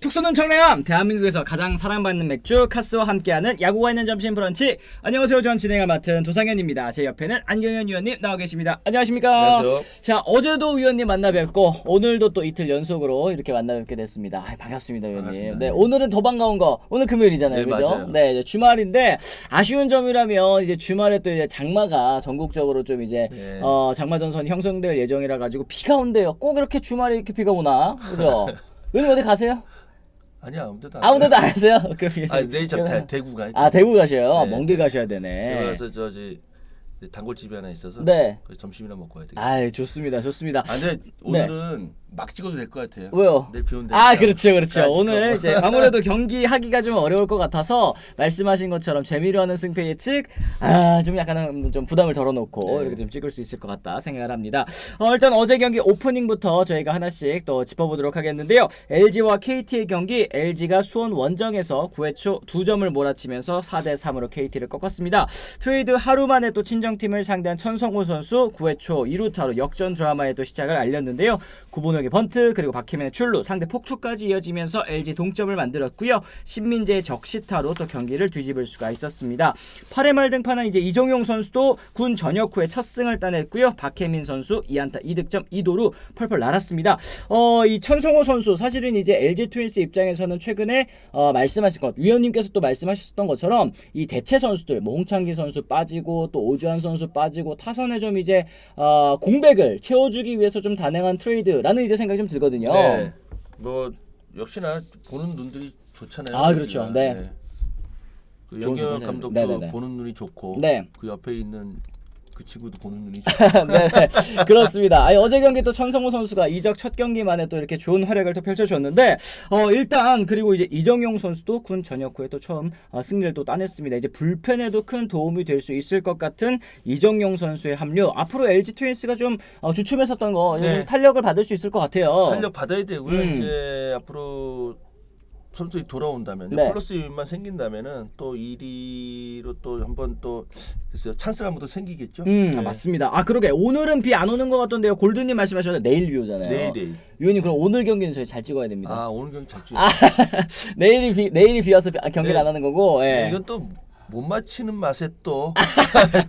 톡 쏘는 청량함, 대한민국에서 가장 사랑받는 맥주 카스와 함께하는 야구가 있는 점심 브런치. 안녕하세요, 전 진행을 맡은 도상현입니다. 제 옆에는 안경현 위원님 나와 계십니다. 안녕하십니까? 안녕하세요. 자, 어제도 위원님 만나 뵙고 오늘도 또 이틀 연속으로 이렇게 만나 뵙게 됐습니다. 반갑습니다, 위원님. 반갑습니다. 네, 오늘은 더 반가운 거, 오늘 금요일이잖아요, 네, 그죠? 맞아요. 네, 이제 주말인데 아쉬운 점이라면 이제 주말에 또 이제 장마가 전국적으로 좀 이제 네. 장마 전선이 형성될 예정이라 가지고 비가 온대요. 꼭 이렇게 주말에 이렇게 비가 오나, 그죠? 위원님 어디 가세요? 아니야, 아무 데도 안 아무 데도 가요. 안 하세요? 그럼 내일 대구 가야지. 아, 대구 가셔요? 네, 먼 길 네. 가셔야 되네. 대구 가서 단골집이 하나 있어서 네. 거기 점심이나 먹고 와야 되겠다. 아, 좋습니다. 좋습니다. 근데 오늘은 막 찍어도 될 것 같아요. 왜요? 내일 비 온다. 아, 그렇죠, 그렇죠. 가야지, 오늘 그거. 이제 아무래도 경기 하기가 좀 어려울 것 같아서 말씀하신 것처럼 재미로 하는 승패 예측, 좀 약간은 좀 부담을 덜어놓고 네. 이렇게 좀 찍을 수 있을 것 같다 생각을 합니다. 일단 어제 경기 오프닝부터 저희가 하나씩 또 짚어보도록 하겠는데요. LG와 KT의 경기, LG가 수원 원정에서 9회 초 2점을 몰아치면서 4대3으로 KT를 꺾었습니다. 트레이드 하루 만에 또 친정팀을 상대한 천성호 선수 9회 초 2루타로 역전 드라마의 또 시작을 알렸는데요. 구본혁의 번트 그리고 박희민의 출루 상대 폭투까지 이어지면서 LG 동점을 만들었고요. 신민재의 적시타로 또 경기를 뒤집을 수가 있었습니다. 8회 말 등판한 이제 이정용 선수도 군 전역 후에 첫 승을 따냈고요. 박혜민 선수 2안타 2득점 2도루 펄펄 날았습니다. 이 천성호 선수 사실은 이제 LG 트윈스 입장에서는 최근에 말씀하신 것 위원님께서 또 말씀하셨던 것처럼 이 대체 선수들 뭐 홍창기 선수 빠지고 또 오주환 선수 빠지고 타선에 좀 이제 공백을 채워주기 위해서 좀 단행한 트레이드라는 이제 생각이 좀 들거든요. 네. 뭐 역시나 보는 눈들이 좋잖아요. 아, 그렇죠. 네. 그 좋은 영경 선수네. 감독도 네네네. 보는 눈이 좋고 네. 그 옆에 있는 그 친구도 보는 눈이 좋고. 네, 그렇습니다. 어제 경기 또 천성호 선수가 이적 첫 경기만에 또 이렇게 좋은 활약을 또 펼쳐줬는데 일단 그리고 이제 이정용 선수도 군 전역 후에 또 처음 승리를 또 따냈습니다. 이제 불펜에도 큰 도움이 될 수 있을 것 같은 이정용 선수의 합류. 앞으로 LG 트윈스가 좀 주춤했었던 거 네. 탄력을 받을 수 있을 것 같아요. 탄력 받아야 되고요. 음. 이제 앞으로 선수들이 돌아온다면 네. 플러스만 생긴다면은 또 1위로 또 한번 또 글쎄요 찬스가 한번 더 생기겠죠. 맞습니다. 그러게 오늘은 비 안 오는 것 같던데요. 골드님 말씀하셨는데 내일 비 오잖아요. 내일. 위원님 그럼 오늘 경기는 저희 잘 찍어야 됩니다. 오늘 경기 잘 찍. 내일이 비 와서 경기를 네. 안 하는 거고. 예. 이건 또 못 맞히는 맛에 또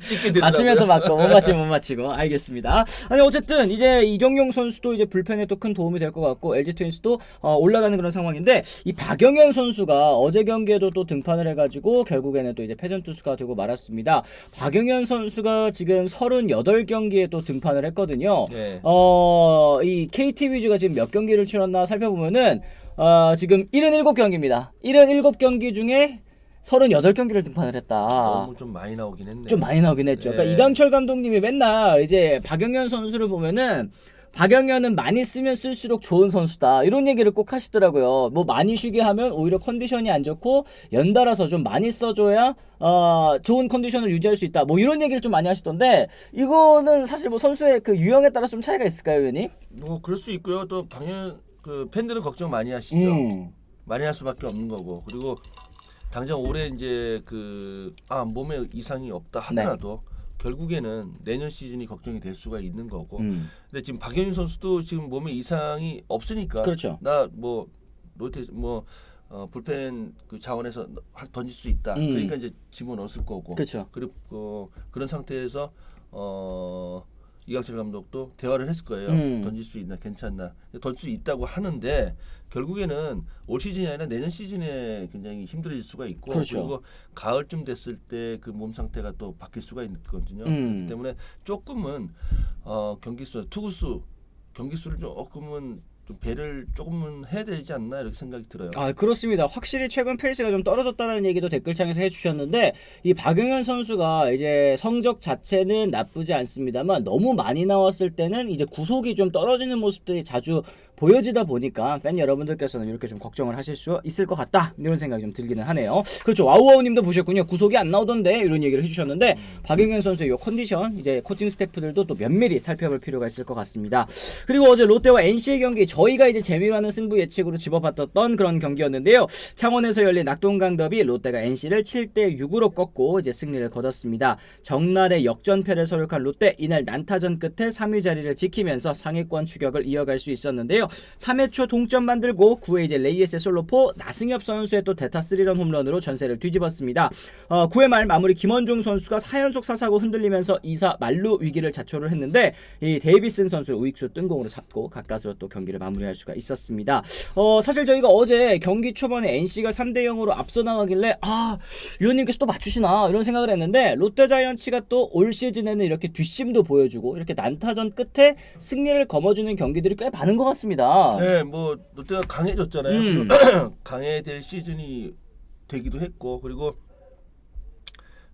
찍게 되더라고요. 맞추면 또 맞고 못 맞히면 못 맞히고. 알겠습니다. 아니 어쨌든 이제 이정용 선수도 이제 불펜에 또 큰 도움이 될 것 같고 LG 트윈스도 올라가는 그런 상황인데 이 박영현 선수가 어제 경기에도 또 등판을 해가지고 결국에는 또 이제 패전 투수가 되고 말았습니다. 박영현 선수가 지금 38경기에 또 등판을 했거든요. 네. 이 KT 위즈가 지금 몇 경기를 치렀나 살펴보면은 지금 77경기입니다. 77경기 중에 38경기를 등판을 했다. 너무 좀 많이 나오긴 했네. 좀 많이 나오긴 했죠. 네. 그러니까 이강철 감독님이 맨날 이제 박영현 선수를 보면은 박영현은 많이 쓰면 쓸수록 좋은 선수다 이런 얘기를 꼭 하시더라고요. 뭐 많이 쉬게 하면 오히려 컨디션이 안 좋고 연달아서 좀 많이 써줘야 좋은 컨디션을 유지할 수 있다. 뭐 이런 얘기를 좀 많이 하시던데 이거는 사실 뭐 선수의 그 유형에 따라 좀 차이가 있을까요, 의원님? 뭐 그럴 수 있고요. 또 방현 그 팬들은 걱정 많이 하시죠. 많이 할 수밖에 없는 거고. 그리고 당장 올해 이제 몸에 이상이 없다 하더라도 결국에는 내년 시즌이 걱정이 될 수가 있는 거고. 근데 지금 박영윤 선수도 지금 몸에 이상이 없으니까. 그렇죠. 나 뭐 롯데 불펜 그 자원에서 던질 수 있다. 그러니까 이제 집어넣었을 거고. 그렇죠. 그리고 그런 상태에서 이강철 감독도 대화를 했을 거예요. 던질 수 있나 괜찮나. 던질 수 있다고 하는데 결국에는 올 시즌이 아니라 내년 시즌에 굉장히 힘들어질 수가 있고 그렇죠. 그리고 가을쯤 됐을 때 그 몸 상태가 또 바뀔 수가 있거든요. 그렇기 때문에 조금은 경기수 투구수 경기수를 조금은 좀 배를 조금은 해야 되지 않나 이렇게 생각이 들어요. 그렇습니다. 확실히 최근 페이스가 좀 떨어졌다는 얘기도 댓글창에서 해주셨는데 이 박영현 선수가 이제 성적 자체는 나쁘지 않습니다만 너무 많이 나왔을 때는 이제 구속이 좀 떨어지는 모습들이 자주 보여지다 보니까 팬 여러분들께서는 이렇게 좀 걱정을 하실 수 있을 것 같다 이런 생각이 좀 들기는 하네요. 그렇죠. 와우와우님도 보셨군요. 구속이 안 나오던데 이런 얘기를 해주셨는데 박영현 선수의 이 컨디션 이제 코칭 스태프들도 또 면밀히 살펴볼 필요가 있을 것 같습니다. 그리고 어제 롯데와 NC의 경기 저희가 이제 재미로 하는 승부 예측으로 집어봤던 그런 경기였는데요. 창원에서 열린 낙동강 더비 롯데가 NC를 7대6으로 꺾고 이제 승리를 거뒀습니다. 정날의 역전패를 서력한 롯데 이날 난타전 끝에 3위 자리를 지키면서 상위권 추격을 이어갈 수 있었는데요. 했는데요. 3회 초 동점 만들고 9회 이제 레이에스의 솔로포, 나승엽 선수의 또 대타 3런 홈런으로 전세를 뒤집었습니다. 9회 말 마무리 김원중 선수가 4연속 사사구 흔들리면서 2사 만루 위기를 자초를 했는데 이 데이비슨 선수 우익수 뜬공으로 잡고 가까스로 또 경기를 마무리할 수가 있었습니다. 사실 저희가 어제 경기 초반에 NC가 3대0으로 앞서 나가길래 위원님께서 또 맞추시나 이런 생각을 했는데 롯데자이언츠가 또 올 시즌에는 이렇게 뒷심도 보여주고 이렇게 난타전 끝에 승리를 거머쥐는 경기들이 꽤 많은 것 같습니다. 네, 뭐 롯데가 강해졌잖아요. 강해될 시즌이 되기도 했고 그리고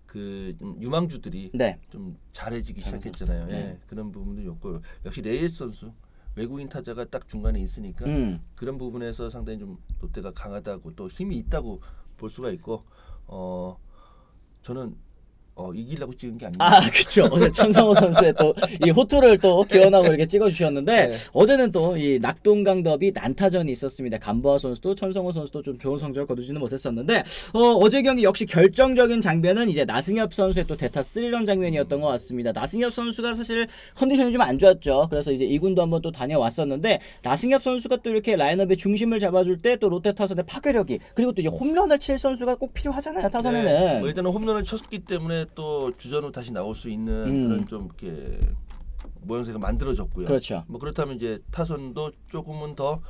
그 유망주들이 네. 좀 잘해지기 시작했잖아요. 네. 예, 그런 부분도 있고 역시 레이스 선수 외국인 타자가 딱 중간에 있으니까 그런 부분에서 상당히 좀 롯데가 강하다고 또 힘이 있다고 볼 수가 있고 저는 이기려고 찍은 게 아닙니다. 그렇죠. 어제 천성호 선수의 또 이 호투를 또 기원하고 이렇게 찍어주셨는데 네. 어제는 또 이 낙동강 더비 난타전이 있었습니다. 감보아 선수도 천성호 선수도 좀 좋은 성적을 거두지는 못했었는데 어제 경기 역시 결정적인 장면은 이제 나승엽 선수의 또 대타 3런 장면이었던 것 같습니다. 나승엽 선수가 사실 컨디션이 좀 안 좋았죠. 그래서 이제 2군도 한번 또 다녀왔었는데 나승엽 선수가 또 이렇게 라인업의 중심을 잡아줄 때 또 롯데 타선의 파괴력이 그리고 또 이제 홈런을 칠 선수가 꼭 필요하잖아요. 타선에는. 네, 뭐 일단은 홈런을 쳤기 때문에 또 주전으로 다시 나올 수 있는 그런 좀 이렇게 모양새가 만들어졌고요. 그렇죠. 뭐 그렇다면 이제 타선도 조금은 더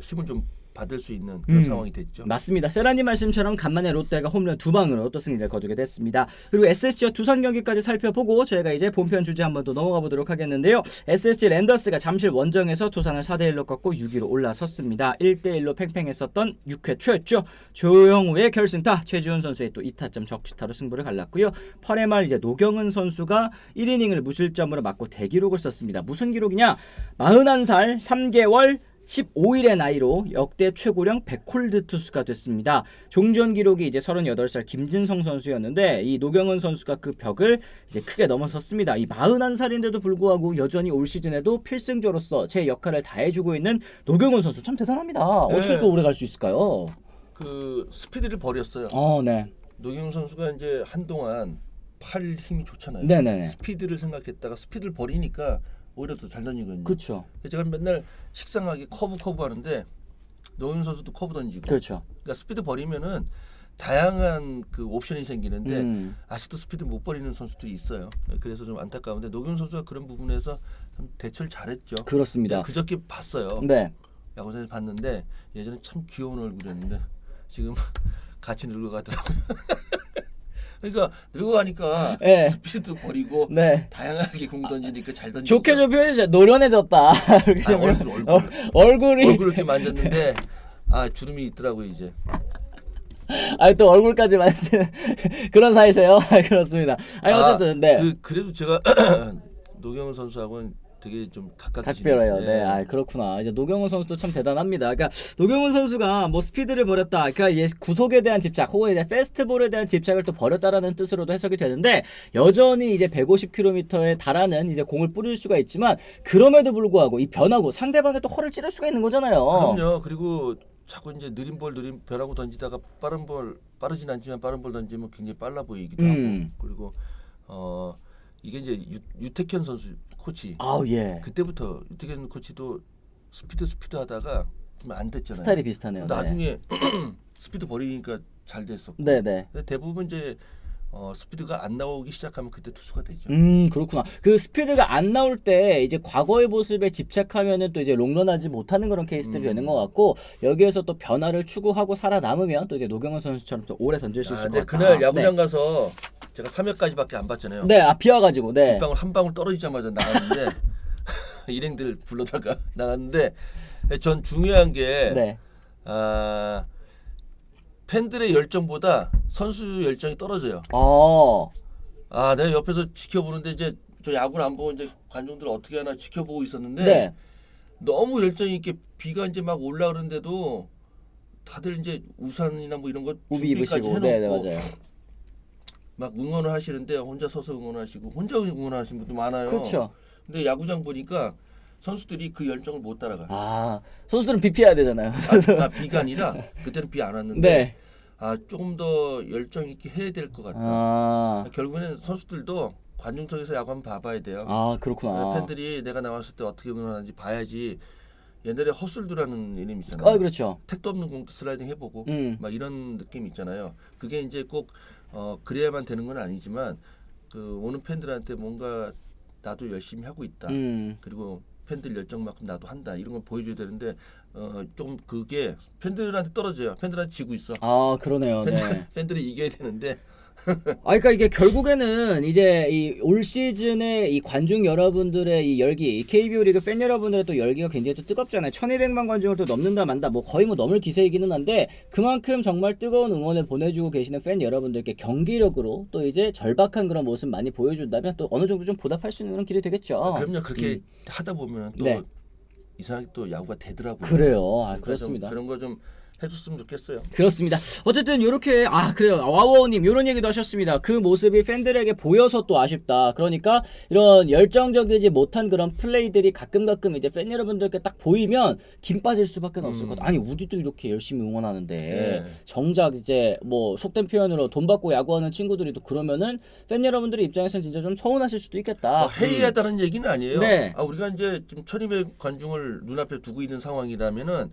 힘을 좀 받을 수 있는 그런 상황이 됐죠. 맞습니다. 세라님 말씀처럼 간만에 롯데가 홈런 2방으로 또 승리를 거두게 됐습니다. 그리고 SSG와 두산 경기까지 살펴보고 저희가 이제 본편 주제 한번 또 넘어가 보도록 하겠는데요. SSG 랜더스가 잠실 원정에서 두산을 4대1로 꺾고 6위로 올라섰습니다. 1대1로 팽팽했었던 6회 초였죠. 조영우의 결승타, 최지훈 선수의 또 2타점 적시타로 승부를 갈랐고요. 8회 말 이제 노경은 선수가 1이닝을 무실점으로 맞고 대기록을 썼습니다. 무슨 기록이냐? 41살 3개월 15일의 나이로 역대 최고령 100홀드 투수가 됐습니다. 종전 기록이 이제 38살 김진성 선수였는데 이 노경은 선수가 그 벽을 이제 크게 넘어섰습니다. 이 41살인데도 불구하고 여전히 올 시즌에도 필승조로서 제 역할을 다해주고 있는 노경은 선수 참 대단합니다. 어떻게 또 오래 갈 수 있을까요? 그 스피드를 버렸어요. 네. 노경훈 선수가 이제 한동안 팔 힘이 좋잖아요. 네네. 스피드를 생각했다가 스피드를 버리니까 오히려 더 잘 던지거든요. 그렇죠. 제가 맨날 식상하게 커브 하는데 노경훈 선수도 커브 던지고. 그렇죠. 그러니까 스피드 버리면은 다양한 그 옵션이 생기는데 아직도 스피드 못 버리는 선수들이 있어요. 그래서 좀 안타까운데 노경훈 선수가 그런 부분에서 참 대처를 잘했죠. 그렇습니다. 그저께 봤어요. 네. 야구장에서 봤는데 예전에 참 귀여운 얼굴이었는데 지금 같이 늙어가더라고요. 그러니까 늙어가니까 네. 스피드 버리고 네. 다양하게 공 던지니까 잘 던지고. 좋게 좀 표현해주세요. 노련해졌다. 이렇게 좀 얼굴이 얼굴 이렇게 만졌는데 주름이 있더라고요 이제. 또 얼굴까지 만지는 그런 사이세요? 그렇습니다. 어쨌든 네. 그래도 제가 노경훈 선수하고는 되게 좀 가깝게 각별해요. 지냈어요. 네, 그렇구나. 이제 노경훈 선수도 참 대단합니다. 그러니까 노경훈 선수가 뭐 스피드를 버렸다. 그러니까 구속에 대한 집착, 혹은 이제 패스트볼에 대한 집착을 또 버렸다라는 뜻으로도 해석이 되는데 여전히 이제 150km에 달하는 이제 공을 뿌릴 수가 있지만 그럼에도 불구하고 이 변화구 상대방의 또 허를 찌를 수가 있는 거잖아요. 그럼요. 그리고 자꾸 이제 느린 변하고 던지다가 빠른 볼 빠르진 않지만 빠른 볼 던지면 굉장히 빨라 보이기도 하고 그리고 이게 이제 유택현 선수 코치 예. 그때부터 유택현 코치도 스피드 하다가 좀 안 됐잖아요. 스타일이 비슷하네요. 나중에 스피드 버리니까 잘 됐었고. 네네. 대부분 이제 스피드가 안 나오기 시작하면 그때 투수가 되죠. 그렇구나. 그 스피드가 안 나올 때 이제 과거의 모습에 집착하면은 또 이제 롱런하지 못하는 그런 케이스들이 되는 것 같고 여기에서 또 변화를 추구하고 살아남으면 또 이제 노경은 선수처럼 또 오래 던질 수 있을 것 같다. 그날 야구장 가서 제가 3회까지밖에 안 봤잖아요. 네, 비와가지고 네. 빗방울 한 방울 떨어지자마자 나갔는데 일행들 불러다가 나갔는데 전 중요한 게 네. 팬들의 열정보다 선수 열정이 떨어져요. 내가 옆에서 지켜보는데 이제 저 야구를 안 보고 이제 관중들 어떻게 하나 지켜보고 있었는데 네. 너무 열정 있게 비가 이제 막 올라오는데도 다들 이제 우산이나 뭐 이런 거 우비 준비까지 입으시고 해놓고 네, 맞아요. 막 응원을 하시는데 혼자 서서 응원하시고 혼자 응원하시는 분도 많아요. 그렇죠. 근데 야구장 보니까 선수들이 그 열정을 못 따라가. 선수들은 비 피해야 되잖아요. 비가 아니라 그때는 비 안 왔는데 네. 조금 더 열정 있게 해야 될 것 같다. 결국에는 선수들도 관중석에서 야구 한번 봐봐야 돼요. 그렇구나. 팬들이 내가 나왔을 때 어떻게 응원하는지 봐야지 옛날에 허슬드라는 이름 있잖아요. 그렇죠. 택도 없는 공도 슬라이딩 해보고 막 이런 느낌 있잖아요. 그게 이제 꼭 그래야만 되는 건 아니지만 그 오는 팬들한테 뭔가 나도 열심히 하고 있다. 그리고 팬들 열정만큼 나도 한다. 이런 걸 보여줘야 되는데 좀 그게 팬들한테 떨어져요. 팬들한테 지고 있어. 그러네요. 네. 팬들이 이겨야 되는데. 그러니까 이게 결국에는 이제 이 올 시즌에 이 관중 여러분들의 이 열기, 이 KBO 리그 팬 여러분들의 또 열기가 굉장히 또 뜨겁잖아요. 1,200만 관중을 또 넘는다 만다, 뭐 거의 뭐 넘을 기세이기는 한데 그만큼 정말 뜨거운 응원을 보내주고 계시는 팬 여러분들께 경기력으로 또 이제 절박한 그런 모습 많이 보여준다면 또 어느 정도 좀 보답할 수 있는 그런 길이 되겠죠. 그럼요. 그렇게 하다 보면 또 네. 이상하게 또 야구가 되더라고요. 그래요. 그러니까 그렇습니다. 그런 거 좀 해줬으면 좋겠어요. 그렇습니다. 어쨌든 이렇게 그래요. 와워님 이런 얘기도 하셨습니다. 그 모습이 팬들에게 보여서 또 아쉽다. 그러니까 이런 열정적이지 못한 그런 플레이들이 가끔 이제 팬 여러분들께 딱 보이면 김 빠질 수밖에 없을 것 같아요. 아니 우리도 이렇게 열심히 응원하는데 네. 정작 이제 뭐 속된 표현으로 돈 받고 야구하는 친구들이 또 그러면은 팬 여러분들의 입장에서는 진짜 좀 서운하실 수도 있겠다. 회의하다는 얘기는 아니에요. 네. 우리가 이제 지금 1,200 관중을 눈앞에 두고 있는 상황이라면은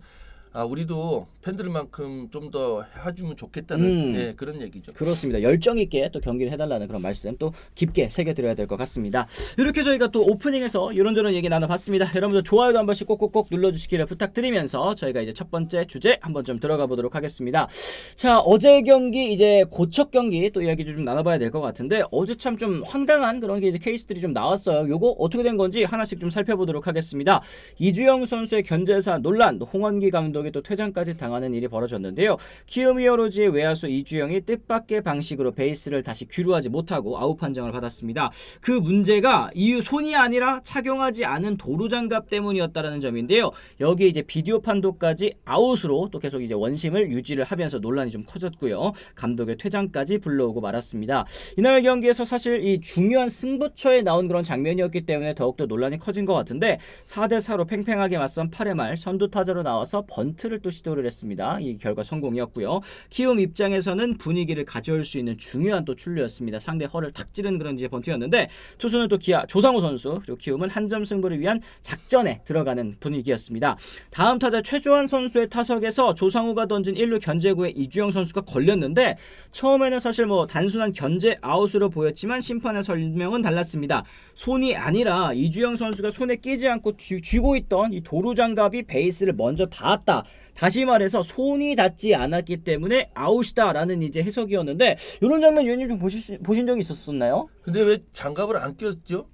우리도 팬들만큼 좀 더 해주면 좋겠다는 그런 얘기죠. 그렇습니다. 열정 있게 또 경기를 해달라는 그런 말씀 또 깊게 새겨드려야 될 것 같습니다. 이렇게 저희가 또 오프닝에서 이런저런 얘기 나눠봤습니다. 여러분들 좋아요도 한 번씩 꼭꼭꼭 눌러주시기를 부탁드리면서 저희가 이제 첫 번째 주제 한번 좀 들어가 보도록 하겠습니다. 자, 어제 경기 이제 고척 경기 또 이야기 좀 나눠봐야 될 것 같은데 어제 참 좀 황당한 그런 게 이제 케이스들이 좀 나왔어요. 요거 어떻게 된 건지 하나씩 좀 살펴보도록 하겠습니다. 이주영 선수의 견제사 논란, 홍원기 감독이 또 퇴장까지 당하는 일이 벌어졌는데요. 키움 히어로즈의 외야수 이주영이 뜻밖의 방식으로 베이스를 다시 귀루하지 못하고 아웃 판정을 받았습니다. 그 문제가 이유 손이 아니라 착용하지 않은 도루장갑 때문이었다라는 점인데요. 여기에 이제 비디오 판도까지 아웃으로 또 계속 이제 원심을 유지를 하면서 논란이 좀 커졌고요. 감독의 퇴장까지 불러오고 말았습니다. 이날 경기에서 사실 이 중요한 승부처에 나온 그런 장면이었기 때문에 더욱더 논란이 커진 것 같은데 4대4로 팽팽하게 맞선 8회 말 선두 타자로 나와서 번트를 또 시도를 했습니다. 이 결과 성공이었고요. 키움 입장에서는 분위기를 가져올 수 있는 중요한 또 출루였습니다. 상대 허를 탁 찌르는 그런 이제 번트였는데 투수는 또 기아 조상우 선수 그리고 키움은 한 점 승부를 위한 작전에 들어가는 분위기였습니다. 다음 타자 최주환 선수의 타석에서 조상우가 던진 1루 견제구에 이주영 선수가 걸렸는데 처음에는 사실 뭐 단순한 견제 아웃으로 보였지만 심판의 설명은 달랐습니다. 손이 아니라 이주영 선수가 손에 끼지 않고 쥐고 있던 이 도루장갑이 베이스를 먼저 닿았다. 다시 말해서 손이 닿지 않았기 때문에 아웃이다라는 이제 해석이었는데 이런 장면 위원님 좀 보신 적이 있었나요? 근데 왜 장갑을 안 꼈죠?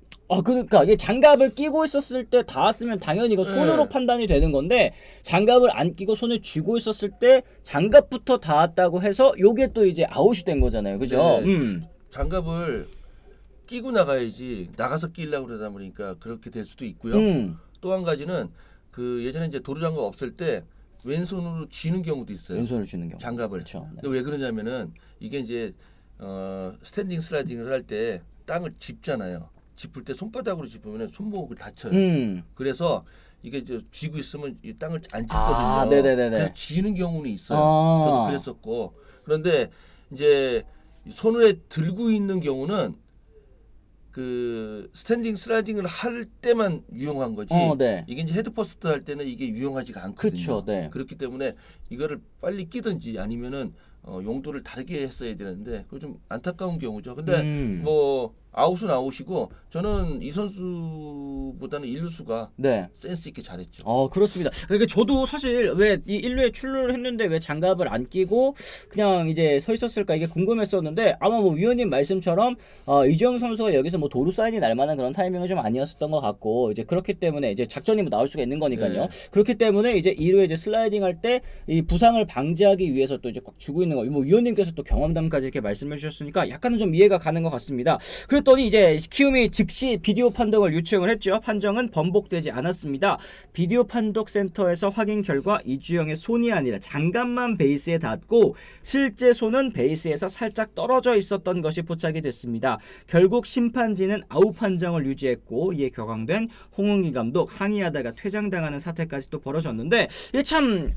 그러니까 이게 장갑을 끼고 있었을 때 닿았으면 당연히 이거 손으로 판단이 되는 건데 장갑을 안 끼고 손에 쥐고 있었을 때 장갑부터 닿았다고 해서 요게 또 이제 아웃이 된 거잖아요. 그죠? 장갑을 끼고 나가야지 나가서 끼려고 그러다 보니까 그렇게 될 수도 있고요. 또 한 가지는 그 예전에 이제 도루장갑 없을 때 왼손으로 쥐는 경우도 있어요. 왼손으로 쥐는 경우. 장갑을. 그렇죠. 네. 근데 왜 그러냐면은 이게 이제 스탠딩 슬라이딩을 할 때 땅을 짚잖아요. 짚을 때 손바닥으로 짚으면 손목을 다쳐요. 그래서 이게 이제 쥐고 있으면 이 땅을 안 짚거든요. 네네네네. 그래서 쥐는 경우는 있어요. 저도 그랬었고. 그런데 이제 손에 들고 있는 경우는 그 스탠딩 슬라이딩을 할 때만 유용한 거지. 네. 이게 이제 헤드 퍼스트 할 때는 이게 유용하지가 않거든요. 그쵸, 네. 그렇기 때문에 이거를 빨리 끼든지 아니면은 용도를 다르게 했어야 되는데 그거 좀 안타까운 경우죠. 근데 뭐 아웃은 아웃이고 저는 이 선수보다는 일루수가 네. 센스 있게 잘했죠. 그렇습니다. 그러니까 저도 사실 왜 이 1루에 출루를 했는데 왜 장갑을 안 끼고 그냥 이제 서 있었을까 이게 궁금했었는데 아마 뭐 위원님 말씀처럼 이주영 선수가 여기서 뭐 도루 사인이 날 만한 그런 타이밍은 좀 아니었었던 것 같고 이제 그렇기 때문에 이제 작전이 뭐 나올 수가 있는 거니까요. 그렇기 때문에 이제 2루에 이제 슬라이딩 할 때 이 부상을 방지하기 위해서 또 이제 꽉 쥐고 있는 거. 뭐 위원님께서 또 경험담까지 이렇게 말씀해 주셨으니까 약간은 좀 이해가 가는 것 같습니다. 그랬더니 이제 키움이 즉시 비디오 판독을 요청을 했죠. 판정은 번복되지 않았습니다. 비디오 판독 센터에서 확인 결과 이주영의 손이 아니라 장갑만 베이스에 닿고 실제 손은 베이스에서 살짝 떨어져 있었던 것이 포착이 됐습니다. 결국 심판진은 아웃 판정을 유지했고 이에 격앙된 홍은기 감독 항의하다가 퇴장당하는 사태까지 또 벌어졌는데 이게 참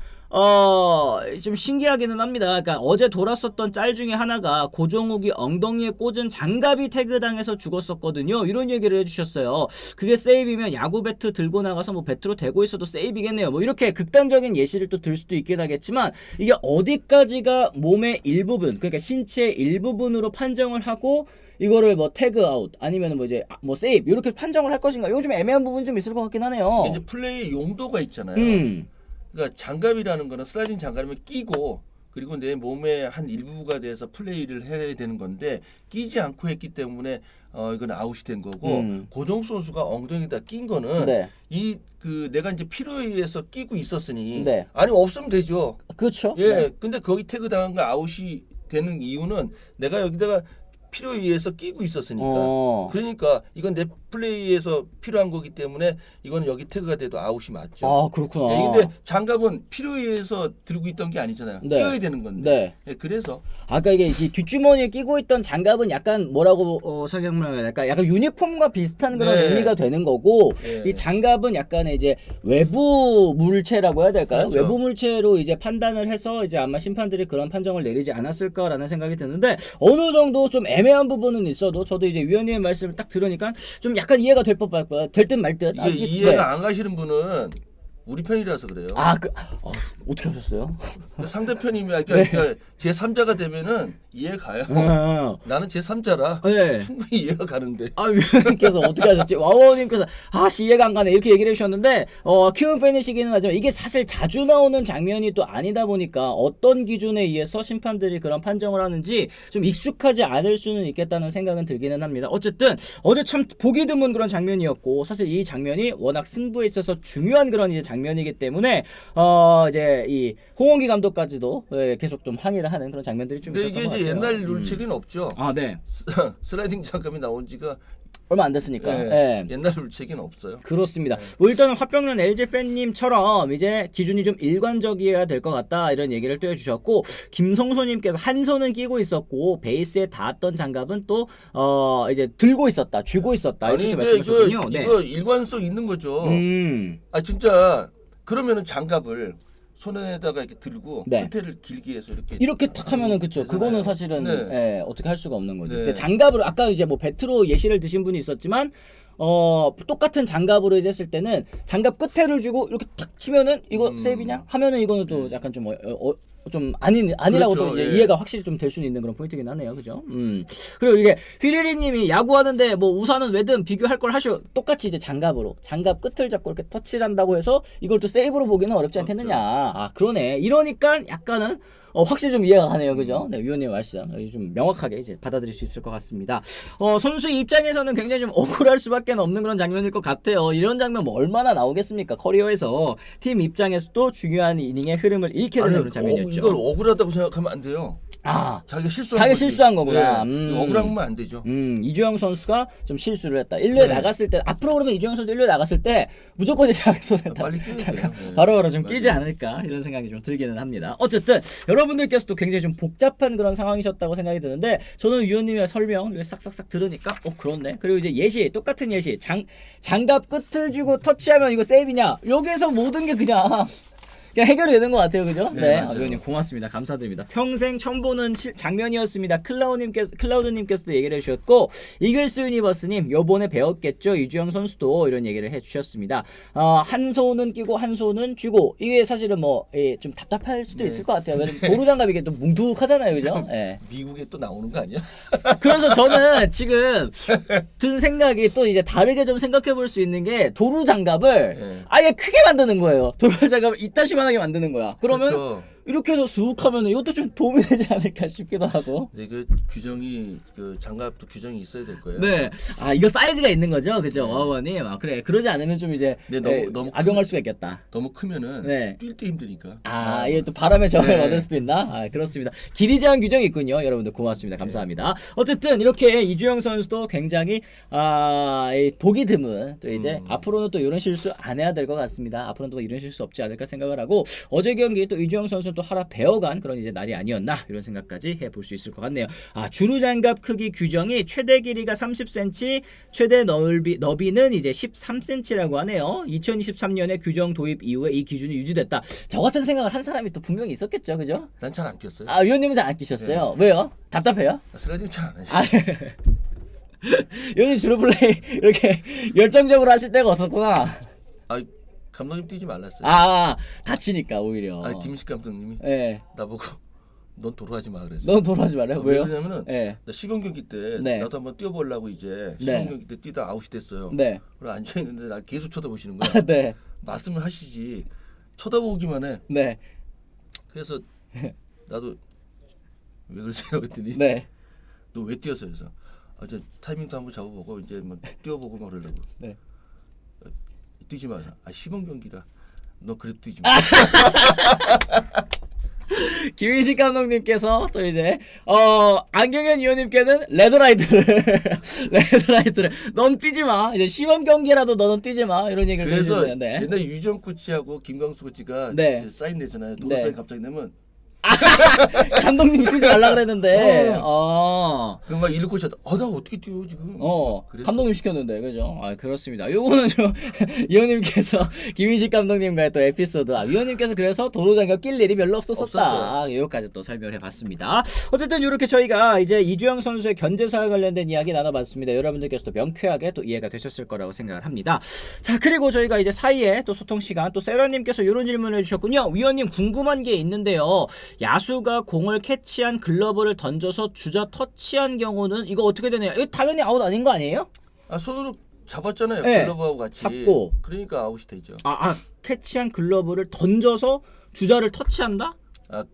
좀 신기하기는 합니다. 그러니까 어제 돌았었던 짤 중에 하나가 고종욱이 엉덩이에 꽂은 장갑이 태그당해서 죽었었거든요. 이런 얘기를 해주셨어요. 그게 세이브면 야구 배트 들고 나가서 뭐 배트로 대고 있어도 세이브겠네요. 뭐 이렇게 극단적인 예시를 또 들 수도 있긴 하겠지만 이게 어디까지가 몸의 일부분, 그러니까 신체의 일부분으로 판정을 하고 이거를 뭐 태그 아웃 아니면 뭐 이제 뭐 세이브 이렇게 판정을 할 것인가? 이거 좀 애매한 부분 좀 있을 것 같긴 하네요. 이제 플레이 용도가 있잖아요. 그러니까 장갑이라는 거는 슬라이딩 장갑이면 끼고 그리고 내 몸의 한 일부가 돼서 플레이를 해야 되는 건데 끼지 않고 했기 때문에 이건 아웃이 된 거고 고종 선수가 엉덩이에다 낀 거는 네. 이 그 내가 이제 필요에 의해서 끼고 있었으니 네. 아니 없으면 되죠. 그렇죠. 예. 네. 근데 거기 태그 당한 거 아웃이 되는 이유는 내가 여기다가 필요에 의해서 끼고 있었으니까. 그러니까 이건 내 플레이에서 필요한 거기 때문에 이건 여기 태그가 돼도 아웃이 맞죠. 아 그렇구나. 예, 근데 장갑은 필요에 의해서 들고 있던 게 아니잖아요. 네. 끼워야 되는 건데. 네. 예, 그래서 아까 이게 이 뒷주머니에 끼고 있던 장갑은 약간 뭐라고 설명을 할까? 약간 유니폼과 비슷한 그런 네. 의미가 되는 거고 네. 이 장갑은 약간의 이제 외부 물체라고 해야 될까요? 그렇죠. 외부 물체로 이제 판단을 해서 이제 아마 심판들이 그런 판정을 내리지 않았을까라는 생각이 드는데 어느 정도 좀 애매한 부분은 있어도 저도 이제 위원님의 말씀을 딱 들으니까 좀 약간 이해가 될 듯 말 듯. 이게 이해가 안 가시는 분은 우리 편이라서 그래요. 어떻게 하셨어요? 상대편이면 그러니까 제 3자가 되면은 이해 가요. 나는 제 3자라 네. 충분히 이해가 가는데. 위원님께서 어떻게 하셨지? 와워님께서 이해가 안 가네 이렇게 얘기를 해주셨는데 키움 팬이시기는 하지만 이게 사실 자주 나오는 장면이 또 아니다 보니까 어떤 기준에 의해서 심판들이 그런 판정을 하는지 좀 익숙하지 않을 수는 있겠다는 생각은 들기는 합니다. 어쨌든 어제 참 보기 드문 그런 장면이었고 사실 이 장면이 워낙 승부에 있어서 중요한 그런 이제 장면이기 때문에 이제 이 홍원기 감독까지도 계속 좀 항의를 하는 그런 장면들이 좀 근데 있었던 이게 것 이제 같아요. 옛날 룰책은 없죠. 네. 슬라이딩 장갑이 나온 지가 얼마 안 됐으니까. 예, 옛날 룰책은 없어요. 그렇습니다. 뭐 일단은 화평난 LG 팬님처럼 이제 기준이 좀 일관적이어야 될 것 같다 이런 얘기를 또 해주셨고 김성수님께서 한 손은 끼고 있었고 베이스에 닿았던 장갑은 또 이제 들고 있었다, 쥐고 있었다 이렇게 말씀하셨군요. 이거 일관성 있는 거죠. 진짜 그러면은 장갑을 손에다가 이렇게 들고 끝에를 길게 해서 이렇게 탁 하면은 그쵸. 그거는 사실은 어떻게 할 수가 없는 거죠. 네. 이제 장갑을 아까 이제 뭐 배트로 예시를 드신 분이 있었지만 똑같은 장갑으로 이제 했을 때는 장갑 끝에를 쥐고 이렇게 탁 치면은 이거 세이브냐 하면은 이거는 또 약간 좀 좀 아니라고 그렇죠, 또 이제 예. 이해가 확실히 좀 될 수는 있는 그런 포인트긴 하네요, 그죠? 그리고 이게 휘리리님이 야구하는데 뭐 우산은 왜든 비교할 걸 하시오. 똑같이 이제 장갑으로 장갑 끝을 잡고 이렇게 터치를 한다고 해서 이걸 또 세이브로 보기는 어렵지 않겠느냐. 그러네. 이러니까 약간은 확실히 좀 이해가 가네요, 그죠? 네, 위원님 말씀 좀 명확하게 이제 받아들일 수 있을 것 같습니다. 선수 입장에서는 굉장히 좀 억울할 수밖에 없는 그런 장면일 것 같아요. 이런 장면 뭐 얼마나 나오겠습니까? 커리어에서 팀 입장에서도 중요한 이닝의 흐름을 잃게 되는 그런 장면이었죠. 이걸 억울하다고 생각하면 안 돼요. 자기가 실수한 거구나. 억울한 건 안 되죠. 이주영 선수가 좀 실수를 했다. 1루에 나갔을 때 앞으로 그러면 이주영 선수 1루에 나갔을 때 무조건 이제 자기 손에 빨리 끼면 돼요. 바로바로 좀 끼지 않을까 이런 생각이 좀 들기는 합니다. 어쨌든 여러분들께서도 굉장히 좀 복잡한 그런 상황이셨다고 생각이 드는데 저는 위원님의 설명 싹싹싹 들으니까 그렇네. 그리고 이제 예시 똑같은 예시 장갑 끝을 쥐고 터치하면 이거 세이브냐 여기에서 모든 게 그냥 해결이 되는 것 같아요, 그죠? 네, 위원님 고맙습니다. 감사드립니다. 평생 처음 보는 장면이었습니다. 클라우드님께서도 얘기를 해주셨고 이글스 유니버스님 요번에 배웠겠죠? 이주영 선수도 이런 얘기를 해주셨습니다. 한 손은 끼고 한 손은 쥐고 이게 사실은 뭐 좀 답답할 수도 있을 것 같아요. 도루장갑이 이게 또 뭉툭하잖아요, 그죠? 네. 미국에 또 나오는 거 아니야? 그래서 저는 지금 든 생각이 또 이제 다르게 좀 생각해 볼 수 있는 게 도루장갑을 아예 크게 만드는 거예요. 도루장갑을 이따시만하게 만드는 거야. 그러면 그렇죠. 이렇게 해서 쑥 하면 이것도 좀 도움이 되지 않을까 싶기도 하고. 네, 그 규정이 장갑도 규정이 있어야 될 거예요. 네. 이거 사이즈가 있는 거죠, 그죠, 와원님. 그래. 그러지 않으면 좀 이제 너무 악용할 수가 있겠다. 너무 크면은 뛸 때 힘드니까. 이게 또 바람의 저항을 얻을 수도 있나? 그렇습니다. 길이 제한 규정이 있군요. 여러분들 고맙습니다. 감사합니다. 어쨌든 이렇게 이주영 선수도 굉장히 보기 드문 또 이제 앞으로는 또 이런 실수 안 해야 될 것 같습니다. 앞으로는 또 이런 실수 없지 않을까 생각을 하고 어제 경기 또 이주영 선수 또 하나 배워간 그런 이제 날이 아니었나 이런 생각까지 해볼 수 있을 것 같네요. 아, 주루장갑 크기 규정이 최대 길이가 30cm, 최대 너비는 이제 13cm라고 하네요. 2023년에 규정 도입 이후에 이 기준이 유지됐다. 저 같은 생각을 한 사람이 또 분명히 있었겠죠, 그죠? 난 잘 안 끼었어요. 아, 위원님은 잘 안 끼셨어요. 왜요? 답답해요? 나 슬라이딩 잘 안 해. 아, 위원님 주루 플레이 이렇게 열정적으로 하실 때가 없었구나. 아, 감독님 뛰지 말랐어요. 아, 다치니까 오히려. 아니 김식 감독님이 예. 나보고 넌 도로하지 마 그랬어. 넌 돌아가지 말아요. 왜 왜요? 그러냐면은 예. 나 시범 경기 때 네. 나도 한번 뛰어보려고 이제 네. 시범 경기 때 뛰다 아웃이 됐어요. 네. 그래 앉아 있는데 나 계속 쳐다보시는 거야. 아, 네. 말씀을 하시지 쳐다보기만 해. 네. 그래서 나도 왜 그러세요 그랬더니 네. 너 왜 뛰었어 그래서 아, 저 타이밍도 한번 잡아보고 이제 뭐 뛰어보고 막 그러려고. 네. 뛰지 마. 아 시범 경기라. 너 그래도 뛰지 아, 마. 김인식 감독님께서 또 이제 안경현 위원님께는 레드라이트를 레드라이트를 넌 뛰지 마. 이제 시범 경기라도 너는 뛰지 마. 이런 얘기를 그래서 해주시는데. 네. 옛날 유정 코치하고 김광수 코치가 네. 이제 사인 내잖아요. 도로 네. 사인 갑자기 내면 감독님이 뛰지 말라 그랬는데. 그럼 막 이르 코치가 나 어떻게 뛰어 지금? 그랬었어. 감독님 시켰는데 그죠? 아, 그렇습니다. 요거는 좀 위원님께서 김인식 감독님과의 또 에피소드. 위원님께서 그래서 도로장갑 낄 일이 별로 없었다. 요까지 또 설명을 해봤습니다. 어쨌든 이렇게 저희가 이제 이주영 선수의 견제사와 관련된 이야기 나눠봤습니다. 여러분들께서도 명쾌하게 또 이해가 되셨을 거라고 생각을 합니다. 자, 그리고 저희가 이제 사이에 또 소통 시간 또 세라님께서 이런 질문을 해주셨군요. 위원님 궁금한 게 있는데요. 야수가 공을 캐치한 글러브를 던져서 주자 터치한 경우는 이거 어떻게 되나요? 이거 당연히 아웃 아닌 거 아니에요? 아 손으로 잡았잖아요. 네. 글러브하고 같이. 잡고. 그러니까 아웃이 되죠. 캐치한 글러브를 던져서 주자를 터치한다? 아,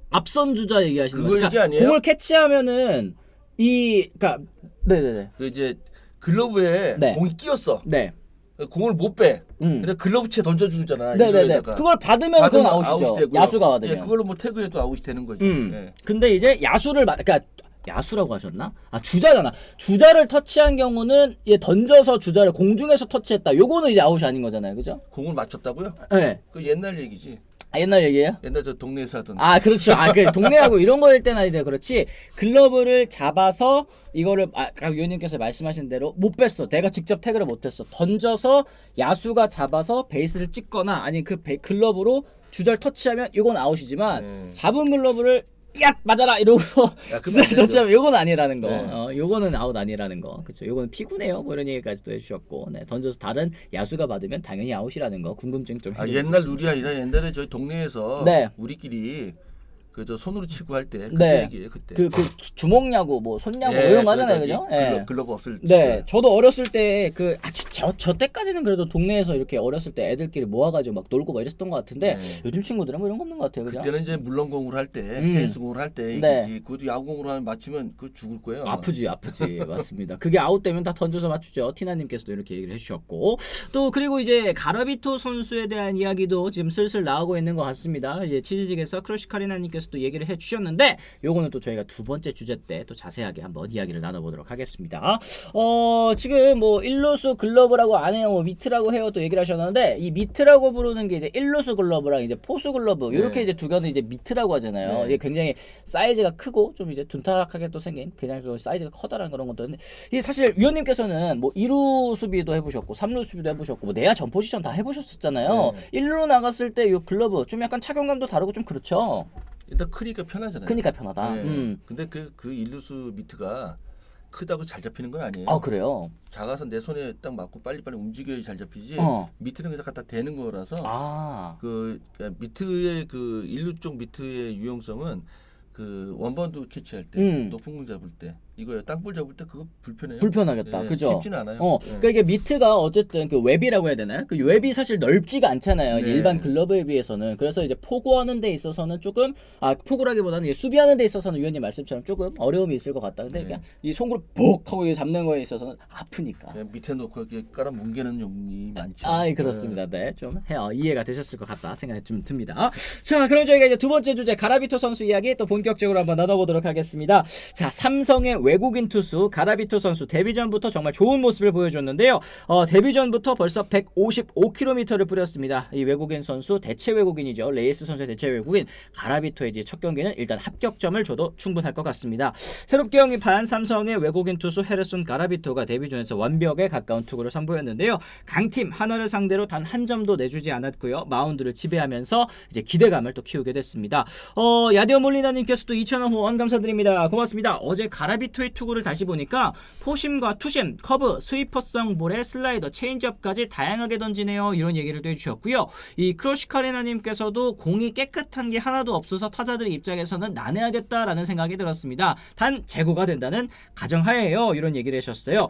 앞선 주자 얘기하시는 그거 거죠? 얘기 아니에요? 공을 캐치하면은 그러니까 네네네. 그 이제 글러브에 네. 공이 끼었어. 네. 공을 못 빼. 음. 근데 글러브채 던져주잖아. 네네네. 이거에다가. 그걸 받으면 그건 받으면 아웃이죠. 아웃이 되고요. 야수가 받으면. 예, 그걸로 뭐 태그해도 아웃이 되는 거죠. 예. 근데 이제 그러니까 야수라고 하셨나? 주자잖아. 주자를 터치한 경우는 던져서 주자를 공중에서 터치했다. 요거는 이제 아웃이 아닌 거잖아요. 그죠? 공을 맞췄다고요? 네. 그 옛날 얘기지. 옛날 얘기예요? 옛날 저 동네에서 하던. 그렇죠. 그 동네하고 이런 거일 때나 이제 그렇지. 글러브를 잡아서 이거를 아까 위원님께서 말씀하신 대로 못 뺐어. 내가 직접 태그를 못했어. 던져서 야수가 잡아서 베이스를 찍거나 아니면 그 글러브로 주자를 터치하면 이건 아웃이지만 잡은 글러브를 약 맞아라 이러고서 터치하면 요건 아니라는 거. 네. 요거는 아웃 아니라는 거. 그렇죠. 요거는 피구네요. 뭐 이런 얘기까지도 해주셨고, 네, 던져서 다른 야수가 받으면 당연히 아웃이라는 거. 궁금증 좀. 옛날 룰이 아니라 옛날에 저희 동네에서 네. 우리끼리 그 저 손으로 치고 할 때 그때 네. 얘기예요. 그때. 그 주먹야구 뭐 손야구 뭐 이런 거 하잖아요, 그죠? 글러브 없을 때. 네, 저도 어렸을 때 저 때까지는 그래도 동네에서 이렇게 어렸을 때 애들끼리 모아가지고 막 놀고 막 이랬었던 것 같은데 요즘 친구들은 뭐 이런 거 없는 것 같아요, 그죠? 그때는 이제 물렁공으로 할 때, 테니스공으로 할 때 네. 이기지. 그것도 야구공으로 하면 맞추면 그 죽을 거예요. 아프지 맞습니다. 그게 아웃되면 다 던져서 맞추죠. 티나님께서도 이렇게 얘기를 해주셨고 또 그리고 이제 가라비토 선수에 대한 이야기도 지금 슬슬 나오고 있는 것 같습니다. 이제 치즈직에서 크러시카리나님께서도 얘기를 해주셨는데 요거는 또 저희가 두 번째 주제 때 또 자세하게 한번 이야기를 나눠보도록 하겠습니다. 지금 뭐 일루수 글러브라고 안 해요, 뭐 미트라고 해요 또 얘기를 하셨는데 이 미트라고 부르는 게 이제 일루수 글러브랑 이제 포수 글러브 이렇게 이제 두 개는 이제 미트라고 하잖아요. 이게 굉장히 사이즈가 크고 좀 이제 둔탁하게 또 생긴 그냥 좀 사이즈가 커다란 그런 것도 있는데 이게 사실 위원님께서는 뭐 2루 수비도 해보셨고 3루 수비도 해보셨고 뭐 내야 전 포지션 다 해보셨었잖아요. 1루 나갔을 때 이 글러브 좀 약간 착용감도 다르고 좀 그렇죠. 일단 크니까 편하잖아요. 크니까 편하다. 근데 그 일루수 미트가 크다고 잘 잡히는 건 아니에요. 그래요? 작아서 내 손에 딱 맞고 빨리빨리 움직여야 잘 잡히지. 미트는 그냥 갖다 대는 거라서. 그 미트의 그 일루 쪽 미트의 유용성은 그 원바운드 캐치할 때, 높은 공 잡을 때, 이거요. 땅볼 잡을 때 그거 불편해요. 불편하겠다. 그죠? 쉽진 않아요. 그러니까 이게 미트가 어쨌든 그 웹이라고 해야 되나요? 그 웹이 사실 넓지가 않잖아요. 이제 일반 글러브에 비해서는. 그래서 이제 포구하는 데 있어서는 조금 포구라기보다는 수비하는 데 있어서는 위원님 말씀처럼 조금 어려움이 있을 것 같다. 근데 그냥 이 손으로 복 하고 잡는 거에 있어서는 아프니까. 밑에 놓고 이렇게 깔아 뭉개는 용이 많죠. 그렇습니다. 네, 좀 이해가 되셨을 것 같다 생각이 좀 듭니다. 자, 그럼 저희가 이제 두 번째 주제 가라비토 선수 이야기 또 본격적으로 한번 나눠보도록 하겠습니다. 자, 삼성의 외국인 투수 가라비토 선수 데뷔전부터 정말 좋은 모습을 보여줬는데요. 데뷔전부터 벌써 155km를 뿌렸습니다. 이 외국인 선수 대체 외국인이죠. 레이스 선수의 대체 외국인 가라비토의 이제 첫 경기는 일단 합격점을 줘도 충분할 것 같습니다. 새롭게 영입한 삼성의 외국인 투수 헤르손 가라비토가 데뷔전에서 완벽에 가까운 투구를 선보였는데요. 강팀 하나를 상대로 단 한 점도 내주지 않았고요. 마운드를 지배하면서 이제 기대감을 또 키우게 됐습니다. 야디오 몰리나님께서도 2,000원 후원 감사드립니다. 고맙습니다. 어제 가라비토의 투구를 다시 보니까 포심과 투심, 커브, 스위퍼성 볼에 슬라이더, 체인지업까지 다양하게 던지네요. 이런 얘기를 또 해주셨고요. 이 크로시카레나님께서도 공이 깨끗한 게 하나도 없어서 타자들의 입장에서는 난해하겠다라는 생각이 들었습니다. 단 재구가 된다는 가정하에요. 이런 얘기를 하셨어요.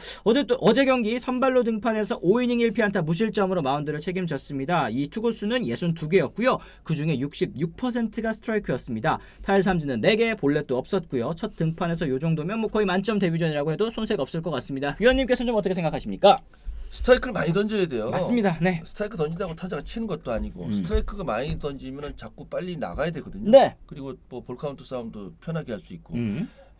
어제 경기 선발로 등판해서 5이닝 1피안타 무실점으로 마운드를 책임졌습니다. 이 투구수는 62개였고요. 그 중에 66%가 스트라이크였습니다. 타율 삼진은 4개, 볼넷도 없었고요. 첫 등판에서 이 정도면 뭐 거의 만점 데뷔전이라고 해도 손색 없을 것 같습니다. 위원님께서는 좀 어떻게 생각하십니까? 스트라이크를 많이 던져야 돼요. 맞습니다. 네. 스트라이크 던진다고 타자가 치는 것도 아니고 스트라이크가 많이 던지면 자꾸 빨리 나가야 되거든요. 네. 그리고 뭐 볼카운트 싸움도 편하게 할 수 있고.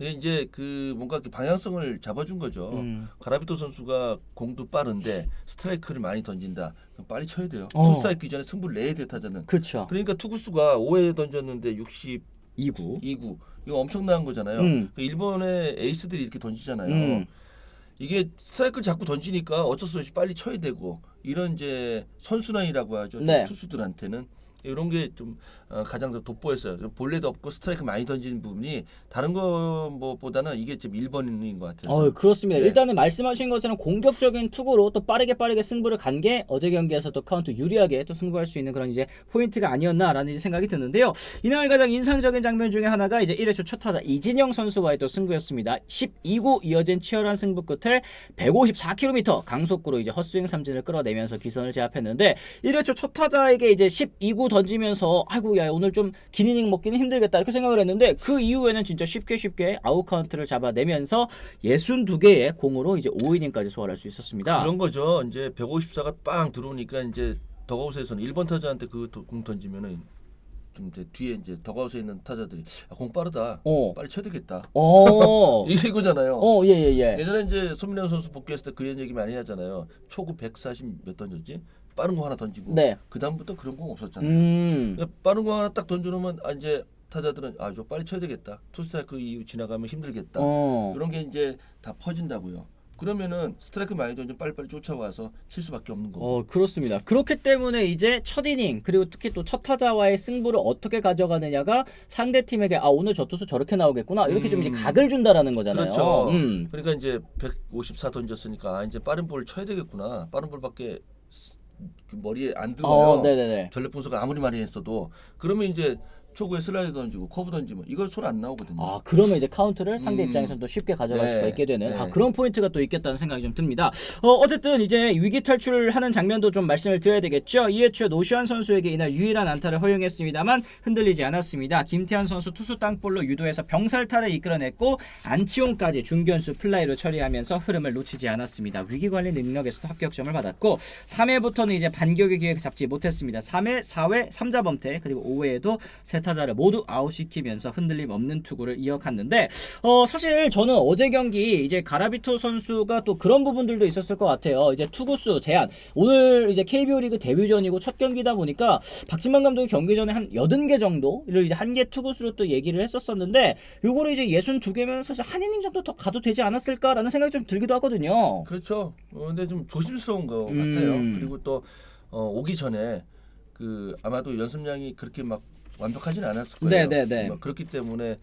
이제 그 뭔가 방향성을 잡아준 거죠. 가라비토 선수가 공도 빠른데 스트라이크를 많이 던진다. 그럼 빨리 쳐야 돼요. 투 스트라이크 이전에 승부를 내야 돼 타자는. 그렇죠. 그러니까 투구수가 5회 던졌는데 2구. 이거 엄청난 거잖아요. 그 일본의 에이스들이 이렇게 던지잖아요. 이게 스트라이크를 자꾸 던지니까 어쩔 수 없이 빨리 쳐야 되고 이런 이제 선순환이라고 하죠. 네. 투수들한테는 이런 게 좀 가장 더 돋보였어요. 볼넷 없고 스트라이크 많이 던지는 부분이 다른 것보다는 이게 좀 1번인 것 같아요. 그렇습니다. 네. 일단은 말씀하신 것처럼 공격적인 투구로 또 빠르게 승부를 간 게 어제 경기에서 또 카운트 유리하게 또 승부할 수 있는 그런 이제 포인트가 아니었나라는 이제 생각이 드는데요. 이날 가장 인상적인 장면 중에 하나가 이제 1회 초 첫 타자 이진영 선수와의 또 승부였습니다. 12구 이어진 치열한 승부 끝에 154km 강속구로 이제 헛스윙 삼진을 끌어내면서 기선을 제압했는데 1회 초 첫 타자에게 이제 12구 던지면서 아이고 야 오늘 좀 긴 이닝 먹기는 힘들겠다 이렇게 생각을 했는데 그 이후에는 진짜 쉽게 아웃 카운트를 잡아내면서 62개의 공으로 이제 5이닝까지 소화할 수 있었습니다. 그런 거죠. 이제 154가 빵 들어오니까 이제 덕아웃에서는 1번 타자한테 그 공 던지면은 좀 이제 뒤에 이제 덕아웃에 있는 타자들이 공 빠르다. 빨리 쳐야 되겠다. 이거잖아요. 예. 예전에 이제 손민영 선수 복귀했을 때 그 얘기 많이 하잖아요. 초구 140 몇 던졌지? 빠른 거 하나 던지고 네. 그 다음부터 그런 거 없었잖아요. 빠른 거 하나 딱 던져놓으면 이제 타자들은 저 빨리 쳐야 되겠다. 투스트라이크 이후 지나가면 힘들겠다. 이런 게 이제 다 퍼진다고요. 그러면은 스트라이크 많이 던져 빨리빨리 쫓아와서 칠 수밖에 없는 거고. 그렇습니다. 그렇기 때문에 이제 첫 이닝 그리고 특히 또 첫 타자와의 승부를 어떻게 가져가느냐가 상대 팀에게 오늘 저 투수 저렇게 나오겠구나 이렇게 좀 이제 각을 준다라는 거잖아요. 그렇죠. 그러니까 이제 154 던졌으니까 이제 빠른 볼 쳐야 되겠구나. 빠른 볼밖에 머리에 안 들어요. 네네네. 전력 분석을 아무리 많이 했어도 그러면 이제 초구에 슬라이드 던지고 커브 던지면 이거 손 안 나오거든요. 그러면 이제 카운트를 상대 입장에서는 또 쉽게 가져갈 수가 있게 되는 그런 포인트가 또 있겠다는 생각이 좀 듭니다. 어쨌든 이제 위기 탈출을 하는 장면도 좀 말씀을 드려야 되겠죠. 2회 초 노시환 선수에게 이날 유일한 안타를 허용했습니다만 흔들리지 않았습니다. 김태환 선수 투수 땅볼로 유도해서 병살타를 이끌어냈고 안치홍까지 중견수 플라이로 처리하면서 흐름을 놓치지 않았습니다. 위기관리 능력에서도 합격점을 받았고 3회부터는 이제 반격의 기회를 잡지 못했습니다. 3회, 4회 3자범퇴 그리고 5회에도 세 타자를 모두 아웃시키면서 흔들림 없는 투구를 이어갔는데 사실 저는 어제 경기 이제 가라비토 선수가 또 그런 부분들도 있었을 것 같아요. 이제 투구수 제한 오늘 이제 KBO 리그 데뷔전이고 첫 경기다 보니까 박진만 감독이 경기 전에 한 80개 정도를 이제 한 개 투구수로 또 얘기를 했었었는데 요거를 이제 62개면 사실 한 이닝 정도 더 가도 되지 않았을까라는 생각이 좀 들기도 하거든요. 그렇죠. 근데 좀 조심스러운 것 같아요. 그리고 또 오기 전에 그 아마도 연습량이 그렇게 막 완벽하지는 않았을 거예요. 네네네. 그렇기 때문에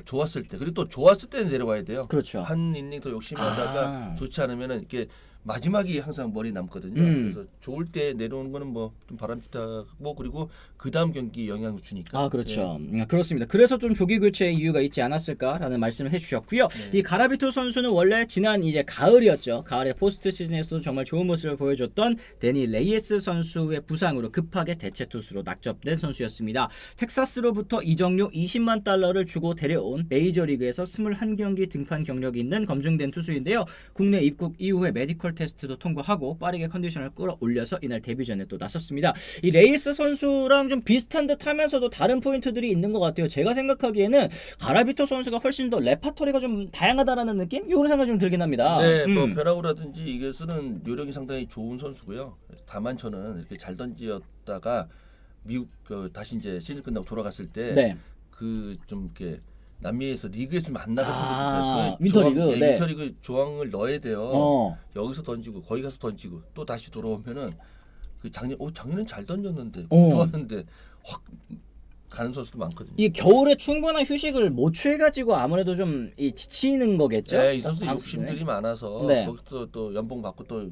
좋았을 때 그리고 또 좋았을 때 내려와야 돼요. 그렇죠. 한 이닝 더 욕심하다가 좋지 않으면은 이렇게 마지막이 항상 머리 남거든요. 그래서 좋을 때 내려오는 거는 뭐 좀 바람직하고 그리고 그 다음 경기 영향을 주니까. 그렇죠. 그렇습니다. 그래서 좀 조기 교체의 이유가 있지 않았을까라는 말씀을 해주셨고요. 이 가라비토 선수는 원래 지난 이제 가을이었죠. 가을에 포스트 시즌에서도 정말 좋은 모습을 보여줬던 데니 레이에스 선수의 부상으로 급하게 대체 투수로 낙점된 선수였습니다. 텍사스로부터 이적료 20만 달러를 주고 데려온 메이저리그에서 21경기 등판 경력이 있는 검증된 투수인데요. 국내 입국 이후에 메디컬 테스트도 통과하고 빠르게 컨디션을 끌어올려서 이날 데뷔전에 또 나섰습니다. 이 레이스 선수랑 좀 비슷한 듯 하면서도 다른 포인트들이 있는 것 같아요. 제가 생각하기에는 가라비토 선수가 훨씬 더 레파토리가 좀 다양하다라는 느낌? 이런 생각이 좀 들긴 합니다. 네, 뭐 벼락우라든지 이게 쓰는 요령이 상당히 좋은 선수고요. 다만 저는 이렇게 잘 던지었다가 미국 다시 이제 시즌 끝나고 돌아갔을 때 네. 그 좀 이렇게 남미에서 리그에서 안 나갔으면 좋겠어요. 그 윈터리그. 네. 윈터리그 조항을 넣어야 돼요. 여기서 던지고 거기 가서 던지고 또 다시 돌아오면은 그 작년엔 잘 던졌는데 좋았는데 확 가는 선수도 많거든요. 이 겨울에 충분한 휴식을 못 취해가지고 아무래도 좀 지치는 거겠죠. 네, 이 선수 욕심들이 많아서 네. 거기서 또 연봉 받고 또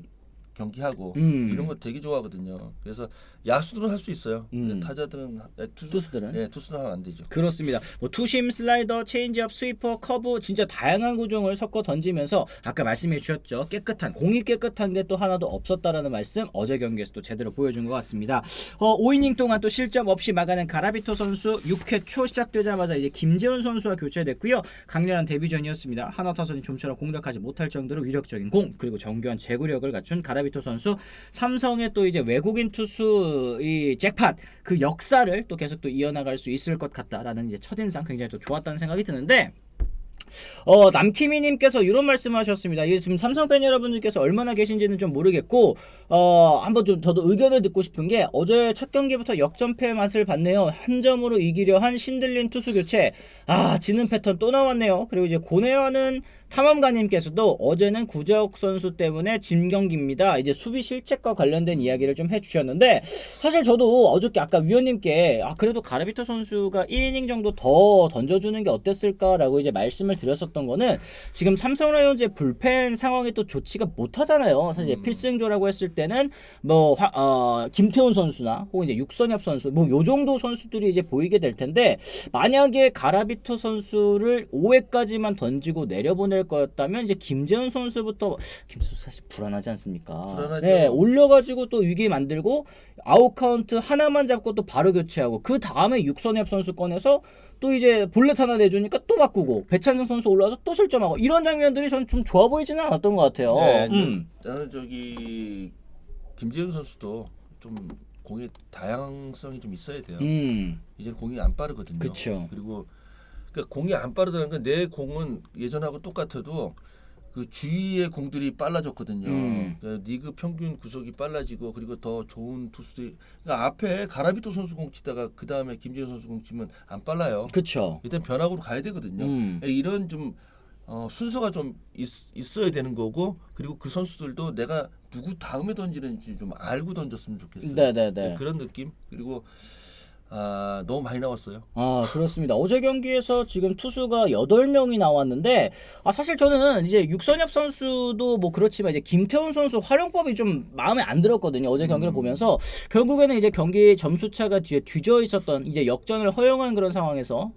경기하고 이런 거 되게 좋아하거든요. 그래서 야수들은 할 수 있어요. 근데 타자들은 투수들은 투수는 하면 안 되죠. 그렇습니다. 뭐 투심, 슬라이더, 체인지업, 스위퍼, 커브 진짜 다양한 구종을 섞어 던지면서 아까 말씀해 주셨죠. 깨끗한 공이 깨끗한 게 또 하나도 없었다라는 말씀 어제 경기에서 또 제대로 보여준 것 같습니다. 5이닝 동안 또 실점 없이 막아낸 가라비토 선수 6회 초 시작되자마자 이제 김재훈 선수와 교체됐고요. 강렬한 데뷔전이었습니다. 하나 타선이 좀처럼 공략하지 못할 정도로 위력적인 공 그리고 정교한 제구력을 갖춘 가라비토 선수 삼성의 또 이제 외국인 투수 이 잭팟 그 역사를 또 계속 또 이어나갈 수 있을 것 같다라는 이제 첫인상 굉장히 또 좋았다는 생각이 드는데 남키미님께서 이런 말씀하셨습니다. 이게 지금 삼성 팬 여러분들께서 얼마나 계신지는 좀 모르겠고 한번 좀 저도 의견을 듣고 싶은 게 어제 첫 경기부터 역전패 맛을 봤네요. 한 점으로 이기려 한 신들린 투수 교체 지는 패턴 또 나왔네요. 그리고 이제 고뇌하는 탐험가님께서도 어제는 구재욱 선수 때문에 진 경기입니다. 이제 수비 실책과 관련된 이야기를 좀 해주셨는데 사실 저도 어저께 아까 위원님께 그래도 가라비토 선수가 1이닝 정도 더 던져주는 게 어땠을까라고 이제 말씀을 드렸었던 거는 지금 삼성 라이온즈의 불펜 상황이 또 좋지가 못하잖아요. 사실 필승조라고 했을 때는 뭐 김태훈 선수나 혹은 이제 육선엽 선수 뭐 요 정도 선수들이 이제 보이게 될 텐데 만약에 가라비토 선수를 5회까지만 던지고 내려보낼 거였다면 이제 김재훈 선수부터 김선수 사실 불안하지 않습니까? 불안하죠. 네, 올려가지고 또 위기 만들고 아웃 카운트 하나만 잡고 또 바로 교체하고 그 다음에 육선엽 선수 꺼내서 또 이제 볼넷 하나 내주니까 또 바꾸고 배찬성 선수 올라와서 또 실점하고 이런 장면들이 저는 좀 좋아 보이지는 않았던 것 같아요. 네, 나는 저기 김재훈 선수도 좀 공의 다양성이 좀 있어야 돼요. 이제 공이 안 빠르거든요. 그쵸. 그리고 그러니까 공이 안 빠르다는 건 내 공은 예전하고 똑같아도 그 주위의 공들이 빨라졌거든요. 그러니까 리그 평균 구속이 빨라지고 그리고 더 좋은 투수들이 그러니까 앞에 가라비토 선수 공 치다가 그 다음에 김재훈 선수 공 치면 안 빨라요. 그렇죠. 일단 변화구로 가야 되거든요. 이런 좀 순서가 좀 있어야 되는 거고 그리고 그 선수들도 내가 누구 다음에 던지는지 좀 알고 던졌으면 좋겠어요. 네네네. 그런 느낌 그리고 너무 많이 나왔어요. 그렇습니다. 어제 경기에서 지금 투수가 8명이 나왔는데 사실 저는 이제 육선엽 선수도 뭐 그렇지만 이제 김태훈 선수 활용법이 좀 마음에 안 들었거든요. 어제 경기를 보면서 결국에는 이제 경기 점수차가 뒤에 뒤져 있었던 이제 역전을 허용한 그런 상황에서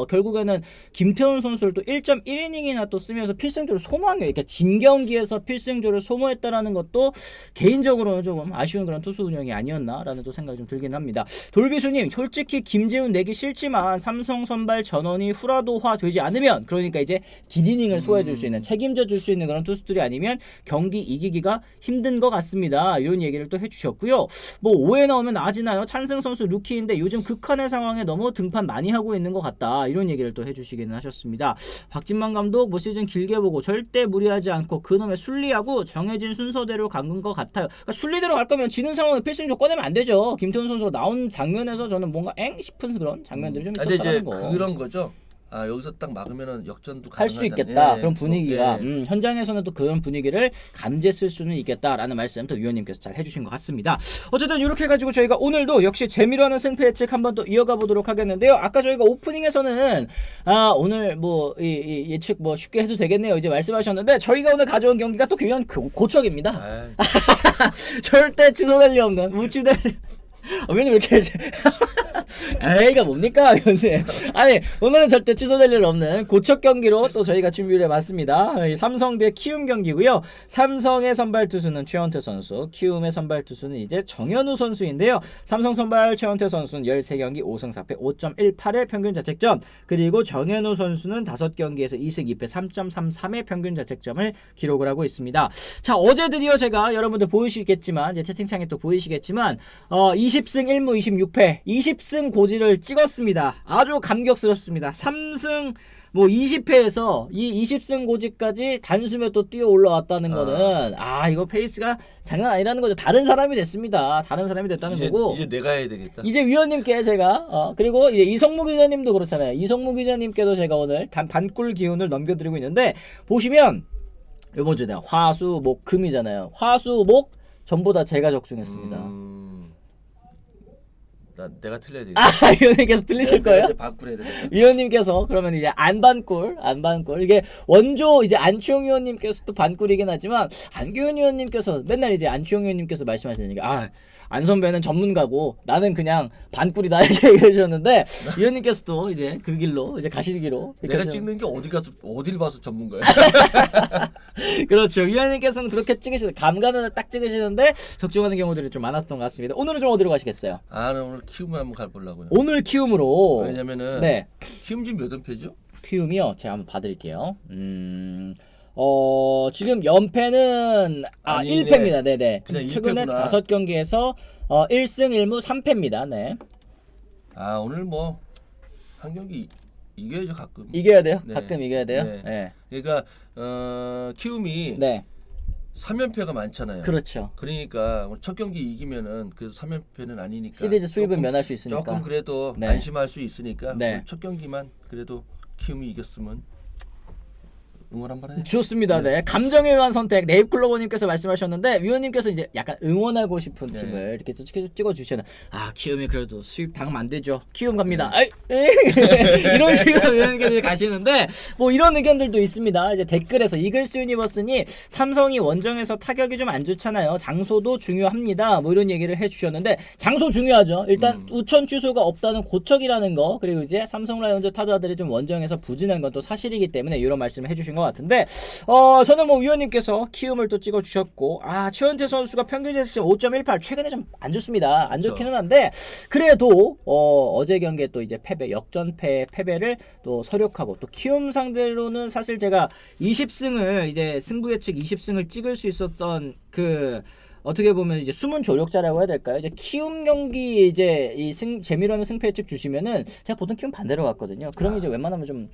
결국에는 김태훈 선수를 또 1.1이닝이나 또 쓰면서 필승조를 소모한 게 그러니까 진 경기에서 필승조를 소모했다라는 것도 개인적으로는 조금 아쉬운 그런 투수 운영이 아니었나라는 또 생각이 좀 들긴 합니다. 돌비수님 솔직히 김재훈 내기 싫지만 삼성 선발 전원이 후라도화 되지 않으면 그러니까 이제 긴 이닝을 소화해줄 수 있는 책임져 줄 수 있는 그런 투수들이 아니면 경기 이기기가 힘든 것 같습니다. 이런 얘기를 또 해주셨고요. 뭐 5회 나오면 나아지나요? 찬승 선수 루키인데 요즘 극한의 상황에 너무 등판 많이 하고 있는 것 같다. 이런 얘기를 또 해주시기는 하셨습니다. 박진만 감독 뭐 시즌 길게 보고 절대 무리하지 않고 그놈의 순리하고 정해진 순서대로 간 것 같아요. 그러니까 순리대로 갈 거면 지는 상황에 필승조 꺼내면 안 되죠. 김태훈 선수가 나온 장면에서 저는 뭔가 싶은 그런 장면들이 좀 있었다는 거. 그런 거죠. 여기서 딱 막으면은 역전도 할 수 가능하다. 있겠다. 그런 분위기가 현장에서는 또 그런 분위기를 감지했을 수는 있겠다라는 말씀 또 위원님께서 잘 해주신 것 같습니다. 어쨌든 이렇게 해가지고 저희가 오늘도 역시 재미로 하는 승패 예측 한번 또 이어가 보도록 하겠는데요. 아까 저희가 오프닝에서는 오늘 뭐 이 예측 뭐 쉽게 해도 되겠네요. 이제 말씀하셨는데 저희가 오늘 가져온 경기가 또 그냥 고척입니다. 절대 취소될 리 없는 무치될. 위원님 왜 이렇게 에이가 뭡니까 위원님? 아니 오늘은 절대 취소될 일 없는 고척 경기로 또 저희가 준비를 해봤습니다. 이 삼성 대 키움 경기고요. 삼성의 선발 투수는 최원태 선수, 키움의 선발 투수는 이제 정현우 선수인데요. 삼성 선발 최원태 선수는 13경기 5승 4패 5.18의 평균 자책점, 그리고 정현우 선수는 5경기에서 2승 2패 3.33의 평균 자책점을 기록을 하고 있습니다. 자, 어제 드디어 제가 여러분들 보이시겠지만 이제 채팅창에 또 보이시겠지만 20승 1무 26패 20승 고지를 찍었습니다. 아주 감격스럽습니다. 3승 뭐 20회에서 이 20승 고지까지 단숨에 또 뛰어 올라왔다는 거는 이거 페이스가 장난 아니라는 거죠. 다른 사람이 됐습니다. 다른 사람이 됐다는 거고. 이제 내가 해야 되겠다. 이제 위원님께 제가 그리고 이제 이성무 기자님도 그렇잖아요. 이성무 기자님께도 제가 오늘 반꿀 기운을 넘겨드리고 있는데 보시면 요번 주에 화수 목 금이잖아요. 화수 목 전부 다 제가 적중했습니다. 내가 틀려야 돼. 위원님께서 틀리실 거예요? 이제 바꾸래야 돼. 위원님께서 그러면 이제 안 반꿀 이게 원조 이제 안치홍 위원님께서 또 반꿀이긴 하지만 안규현 위원님께서 맨날 이제 안치홍 위원님께서 말씀하시니까 안 선배는 전문가고 나는 그냥 반꿀이다 이렇게 얘기하셨는데 위원님께서도 이제 그 길로 이제 가시기로 내가 찍는 게 어딜 봐서 전문가야? 그렇죠. 위원님께서는 그렇게 찍으시는 감각을 딱 찍으시는데 적중하는 경우들이 좀 많았던 것 같습니다. 오늘은 좀 어디로 가시겠어요? 나 오늘 키움을 한번 가보려고요. 오늘 키움으로. 왜냐면은 키움 지금 몇 연패죠? 키움이요. 제가 한번 봐드릴게요. 지금 연패는 1패입니다. 네네. 최근에 5경기에서 1승 1무 3패입니다. 네. 오늘 뭐 한 경기 이겨야죠. 가끔 이겨야 돼요. 가끔 이겨야 돼요. 네. 그러니까 키움이 3연패가 많잖아요. 그렇죠. 그러니까 첫 경기 이기면은 그 3연패는 아니니까 시리즈 수입은 면할 수 있으니까 조금 그래도 안심할 수 있으니까 첫 경기만 그래도 키움이 이겼으면 응원 한번 해요. 좋습니다. 네. 감정에 의한 선택. 네잎클로버님께서 말씀하셨는데 위원님께서 이제 약간 응원하고 싶은 팀을 이렇게 찍어주시는. 키움이 그래도 수입 당하면 안 되죠. 키움 갑니다. 이런 식으로 위원님께서 가시는데 뭐 이런 의견들도 있습니다. 이제 댓글에서 이글스 유니버스니 삼성이 원정에서 타격이 좀 안 좋잖아요. 장소도 중요합니다. 뭐 이런 얘기를 해주셨는데 장소 중요하죠. 일단 우천 취소가 없다는 고척이라는 거, 그리고 이제 삼성 라이온즈 타자들이 좀 원정에서 부진한 건 또 사실이기 때문에 이런 말씀을 해주신 것 같은데 저는 뭐 위원님께서 키움을 또 찍어주셨고 최원태 선수가 평균 자책점 5.18 최근에 좀 안 좋습니다. 안 좋기는 한데 그래도 어제 경기에 또 이제 역전패 패배를 또 서력하고 또 키움 상대로는 사실 제가 20승을 이제 승부 예측 20승을 찍을 수 있었던 그 어떻게 보면 이제 숨은 조력자라고 해야 될까요? 이제 키움 경기 이제 재미로 승패 예측 주시면은 제가 보통 키움 반대로 갔거든요. 그럼 이제 웬만하면 좀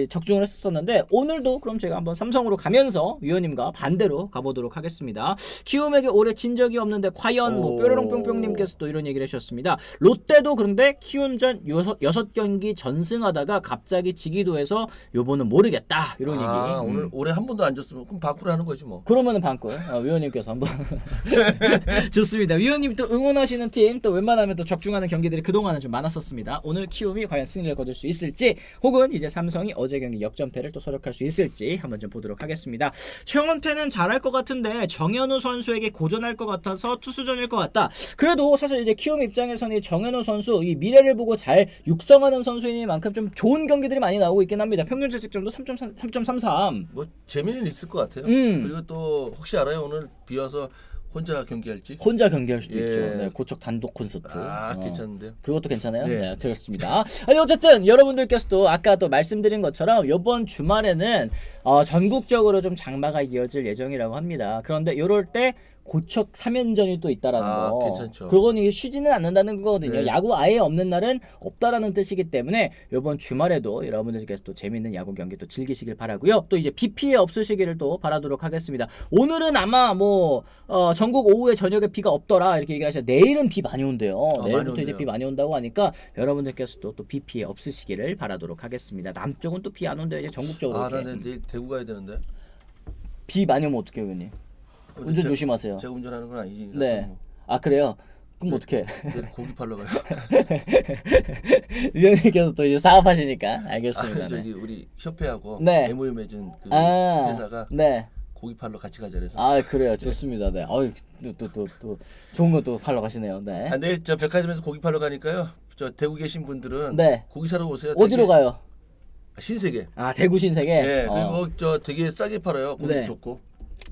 적중을 했었는데 오늘도 그럼 제가 한번 삼성으로 가면서 위원님과 반대로 가보도록 하겠습니다. 키움에게 올해 진 적이 없는데 과연 뭐 뾰로롱뿅뿅님께서 또 이런 얘기를 해주셨습니다. 롯데도 그런데 키움전 6경기 전승하다가 갑자기 지기도 해서 요번은 모르겠다 이런 얘기. 오늘 올해 한 번도 안 졌으면 그럼 반꿀 하는 거지 뭐. 그러면은 반꿀. 위원님께서 한번 좋습니다. 위원님 또 응원하시는 팀 또 웬만하면 또 적중하는 경기들이 그동안은 좀 많았었습니다. 오늘 키움이 과연 승리를 거둘 수 있을지, 혹은 이제 삼성이 어제 경기 역전패를 또 서력할 수 있을지 한번 좀 보도록 하겠습니다. 최원태는 잘할 것 같은데 정현우 선수에게 고전할 것 같아서 투수전일 것 같다. 그래도 사실 이제 키움 입장에서는 이 정현우 선수 이 미래를 보고 잘 육성하는 선수이니만큼 좀 좋은 경기들이 많이 나오고 있긴 합니다. 평균 자책점도 3.33. 뭐 재미는 있을 것 같아요. 그리고 또 혹시 알아요? 오늘 비와서 혼자 경기할지? 혼자 경기할 수도 있죠. 네, 고척 단독 콘서트. 괜찮은데요? 그것도 괜찮아요? 네, 그렇습니다. 아니 어쨌든 여러분들께서도 아까 또 말씀드린 것처럼 이번 주말에는 전국적으로 좀 장마가 이어질 예정이라고 합니다. 그런데 이럴 때 고척 3연전이 또 있다라는 거. 괜찮죠. 그건 쉬지는 않는다는 거거든요. 네. 야구 아예 없는 날은 없다라는 뜻이기 때문에 이번 주말에도 여러분들께서 또 재밌는 야구 경기 또 즐기시길 바라고요. 또 이제 비 피해 없으시기를 또 바라도록 하겠습니다. 오늘은 아마 뭐 전국 오후에 저녁에 비가 없더라 이렇게 얘기하셔. 내일은 비 많이 온대요. 내일부터 이제 비 많이 온다고 하니까 여러분들께서도 또 비 피해 없으시기를 바라도록 하겠습니다. 남쪽은 또 비 안 온대요. 이제 전국적으로. 나 내일 대구 가야 되는데. 비 많이 오면 어떡해요, 의원님? 운전 조심하세요. 제가 운전하는 건 아니지. 네. 뭐. 그래요? 그럼 어떡해? 고기 팔러 가요. 위원님께서 또 이제 사업하시니까 알겠습니다. 저기 우리 협회하고 MOU 맺은 그 회사가 고기 팔러 같이 가자 그래서. 그래요. 좋습니다. 네. 또 좋은 거 또 팔러 가시네요. 네. 저 백화점에서 고기 팔러 가니까요. 저 대구 계신 분들은 네. 고기 사러 오세요. 어디로 가요? 신세계. 아 대구 신세계. 예. 그리고 저 되게 싸게 팔아요. 고기 네. 좋고.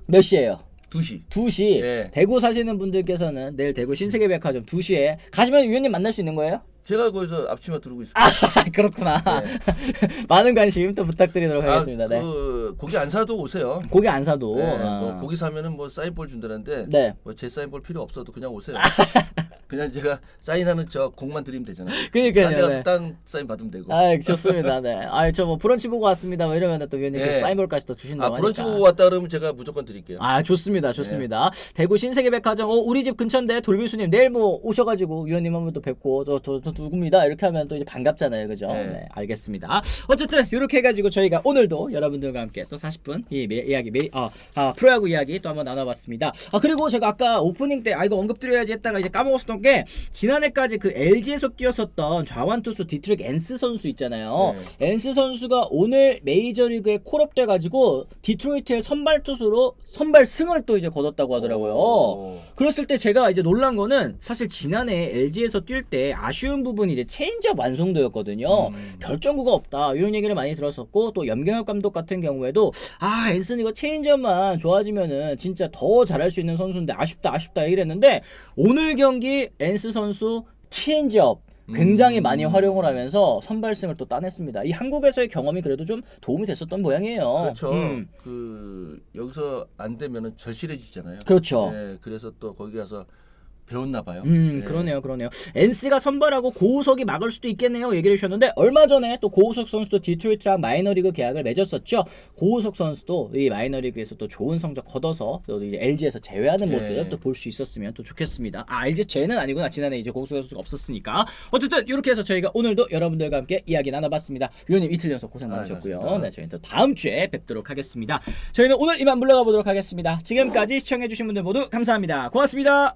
몇 시에요? 2시. 2시. 예. 대구 사시는 분들께서는 내일 대구 신세계백화점 2시에 가시면 위원님 만날 수 있는 거예요? 제가 거기서 앞치마 두르고 있어요. 아 그렇구나. 네. 많은 관심 또 부탁드리도록 하겠습니다. 네. 그 고기 안 사도 오세요. 고기 안 사도. 네, 뭐 고기 사면은 뭐 사인볼 준다는데 네. 뭐 제 사인볼 필요 없어도 그냥 오세요. 그냥 제가 사인하는 저 공만 드리면 되잖아요. 그러니까요. 딴데 가서 네. 딴 사인 받으면 되고. 아 좋습니다. 네. 아저 뭐 브런치 보고 왔습니다. 뭐 이러면 또 위원님 네. 사인볼까지 또 주신다고 하니까. 브런치 보고 왔다 그러면 제가 무조건 드릴게요. 아 좋습니다. 좋습니다. 대구 신세계백화점 우리 집 근처인데 돌비수님 내일 뭐 오셔가지고 위원님 한번 또 뵙고 저 누굽니다 이렇게 하면 또 이제 반갑잖아요, 그죠? 네. 네, 알겠습니다. 어쨌든 이렇게 해가지고 저희가 오늘도 여러분들과 함께 또 40분 이 이야기 프로야구 이야기 또 한번 나눠봤습니다. 아 그리고 제가 아까 오프닝 때 이거 언급드려야지 했다가 이제 까먹었었던 게 지난해까지 그 LG에서 뛰었었던 좌완 투수 디트릭 엔스 선수 있잖아요. 네. 엔스 선수가 오늘 메이저리그에 콜업돼가지고 디트로이트의 선발 투수로 선발 승을 또 이제 거뒀다고 하더라고요. 오. 그랬을 때 제가 이제 놀란 거는 사실 지난해 LG에서 뛸 때 아쉬운 부분이 이제 체인지업 완성도였거든요. 결정구가 없다 이런 얘기를 많이 들었었고 또 염경엽 감독 같은 경우에도 엔슨 이거 체인지업만 좋아지면은 진짜 더 잘할 수 있는 선수인데 아쉽다 얘기를 했는데 오늘 경기 엔스 선수 체인지업 굉장히 많이 활용을 하면서 선발승을 또 따냈습니다. 이 한국에서의 경험이 그래도 좀 도움이 됐었던 모양이에요. 그렇죠. 그 여기서 안 되면은 절실해지잖아요. 그렇죠. 네, 그래서 또 거기 가서 배웠나 봐요. 그러네요. 엔스가 선발하고 고우석이 막을 수도 있겠네요. 얘기를 해주셨는데 얼마 전에 또 고우석 선수도 디트로이트랑 마이너리그 계약을 맺었었죠. 고우석 선수도 이 마이너리그에서 또 좋은 성적 거둬서 또 이제 LG에서 제외하는 모습 또 볼 수 있었으면 또 좋겠습니다. LG 제외는 아니구나. 지난해 이제 고우석 선수가 없었으니까. 어쨌든 이렇게 해서 저희가 오늘도 여러분들과 함께 이야기 나눠봤습니다. 위원님 이틀 연속 고생 많으셨고요. 네, 저희는 또 다음 주에 뵙도록 하겠습니다. 저희는 오늘 이만 물러가 보도록 하겠습니다. 지금까지 시청해주신 분들 모두 감사합니다. 고맙습니다.